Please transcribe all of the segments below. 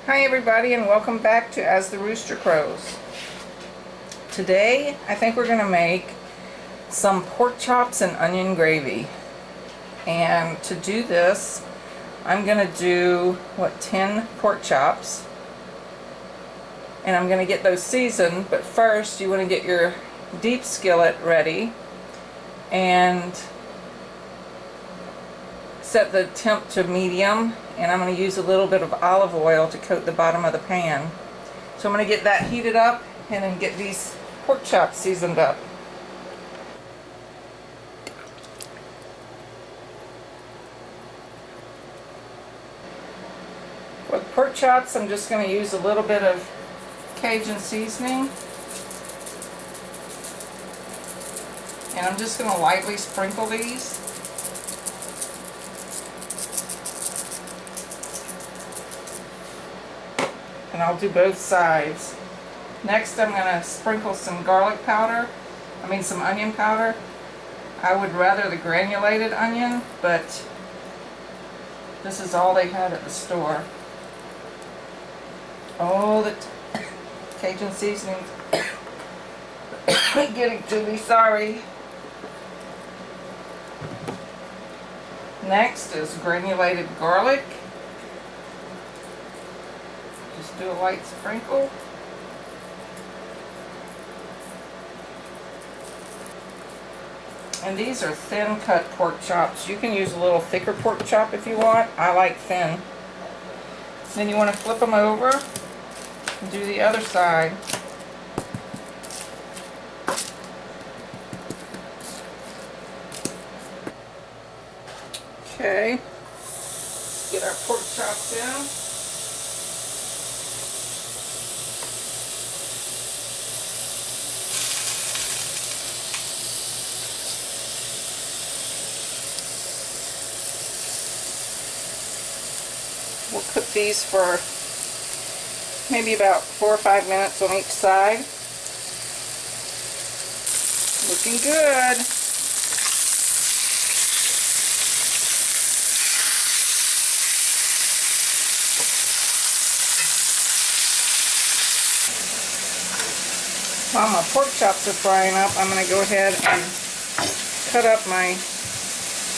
Hi everybody, and welcome back to As the Rooster Crows. Today I think we're going to make some pork chops and onion gravy. And to do this I'm going to do 10 pork chops, and I'm going to get those seasoned. But first you want to get your deep skillet ready and set the temp to medium, and I'm going to use a little bit of olive oil to coat the bottom of the pan. So I'm going to get that heated up and then get these pork chops seasoned up. For the pork chops, I'm just going to use a little bit of Cajun seasoning, and I'm just going to lightly sprinkle these. And I'll do both sides. Next I'm going to sprinkle some garlic powder, some onion powder. I would rather the granulated onion, but this is all they had at the store. Oh, the Cajun seasoning getting to me, sorry. Next is granulated garlic. Just do a light sprinkle. And these are thin cut pork chops. You can use a little thicker pork chop if you want. I like thin. Then you want to flip them over and do the other side. Okay. Get our pork chops in. We'll cook these for maybe about 4 or 5 minutes on each side. Looking good. While my pork chops are frying up, I'm going to go ahead and cut up my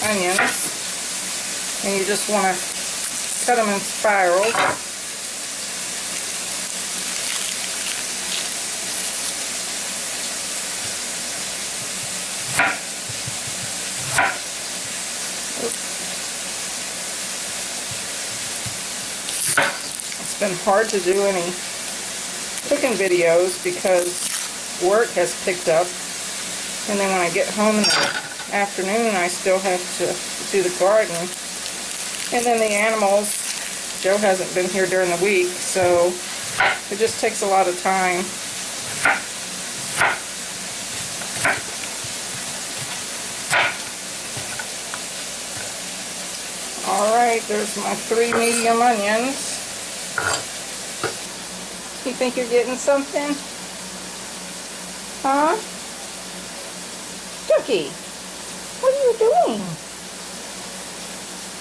onions. And you just want to cut them in spirals. It's been hard to do any cooking videos because work has picked up, and then when I get home in the afternoon I still have to do the garden. And then the animals, Joe hasn't been here during the week, so it just takes a lot of time. Alright, there's my 3 medium onions. You think you're getting something? Huh? Ducky, what are you doing?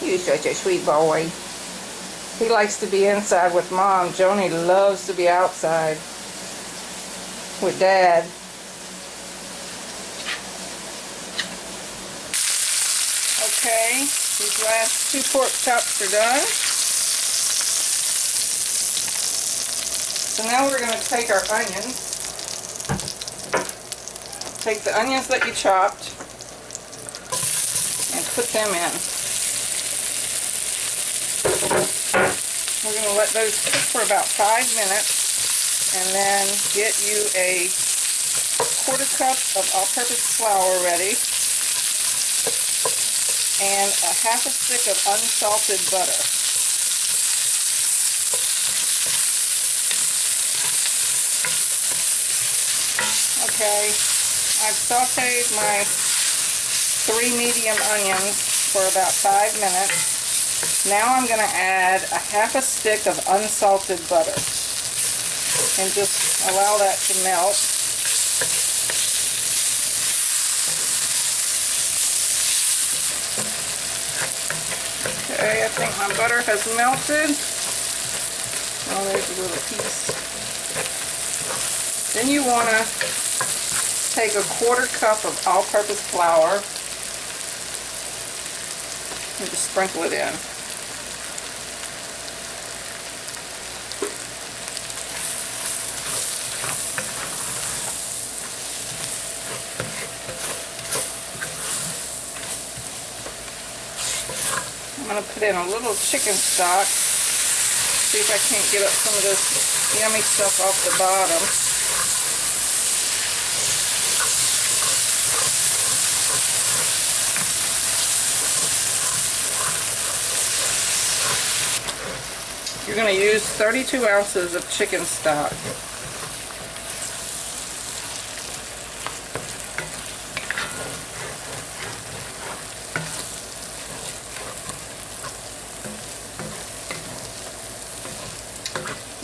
You're such a sweet boy. He likes to be inside with Mom. Joni loves to be outside with Dad. Okay, these last 2 pork chops are done. So now we're going to take our onions. Take the onions that you chopped and put them in. We're going to let those cook for about 5 minutes, and then get you a 1/4 cup of all-purpose flour ready and a 1/2 stick of unsalted butter. Okay, I've sauteed my 3 medium onions for about 5 minutes. Now I'm going to add a 1/2 stick of unsalted butter and just allow that to melt. Okay, I think my butter has melted. Oh, there's a little piece. Then you want to take a 1/4 cup of all-purpose flour and just sprinkle it in. I'm going to put in a little chicken stock. See if I can't get up some of this yummy stuff off the bottom. You're going to use 32 ounces of chicken stock.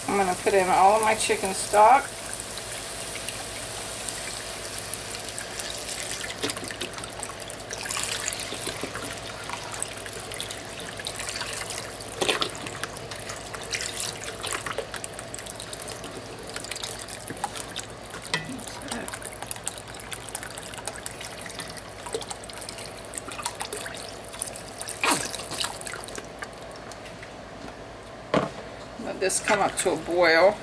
I'm going to put in all of my chicken stock. Let this come up to a boil.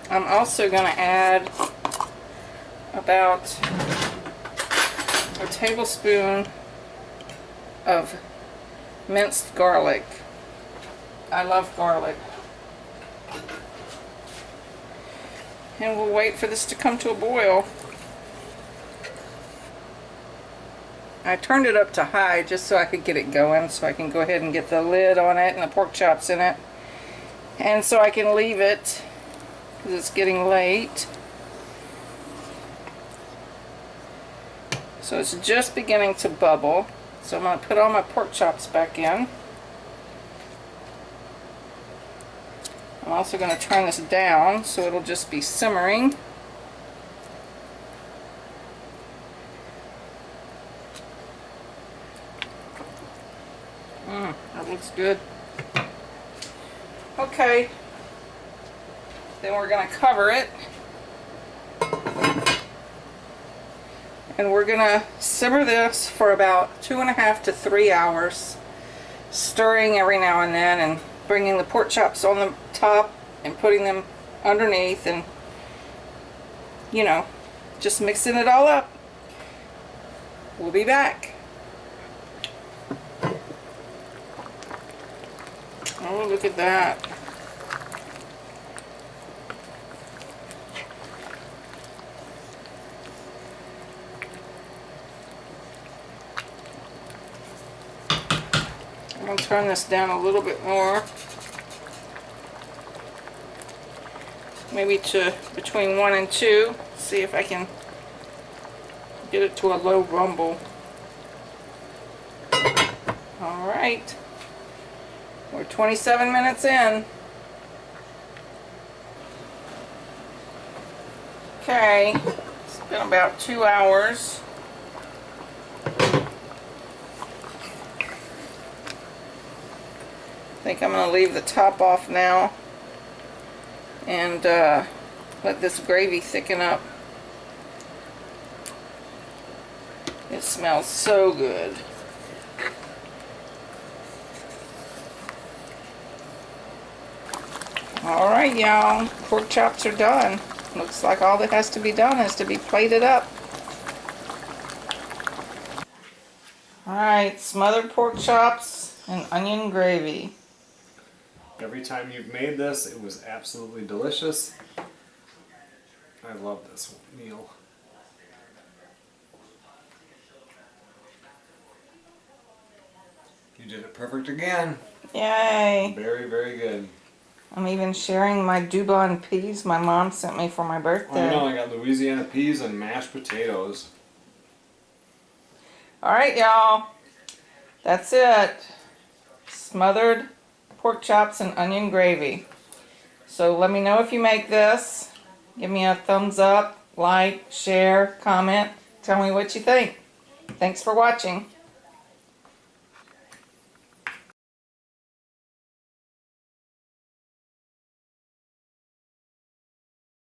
I'm also going to add about a tablespoon of minced garlic. I love garlic. And we'll wait for this to come to a boil. I turned it up to high just so I could get it going, so I can go ahead and get the lid on it and the pork chops in it. And so I can leave it because it's getting late. So it's just beginning to bubble. So I'm going to put all my pork chops back in. I'm also going to turn this down so it'll just be simmering. That looks good. Okay, then we're going to cover it. And we're going to simmer this for about 2.5 to 3 hours, stirring every now and then and bringing the pork chops on the top and putting them underneath, and you know, just mixing it all up. We'll be back. Oh, look at that. I'm going to turn this down a little bit more. Maybe to between 1 and 2. See if I can get it to a low rumble. Alright. We're 27 minutes in. Okay. It's been about 2 hours. I think I'm going to leave the top off now and let this gravy thicken up. It smells so good. Alright, y'all, pork chops are done. Looks like all that has to be done is to be plated up. Alright, smothered pork chops and onion gravy. Every time you've made this, it was absolutely delicious. I love this meal. You did it perfect again. Yay! Very, very good. I'm even sharing my Dubon peas my mom sent me for my birthday. I know, I got Louisiana peas and mashed potatoes. Alright, y'all. That's it. Smothered pork chops and onion gravy. So let me know if you make this. Give me a thumbs up, like, share, comment, Tell me what you think. Thanks for watching.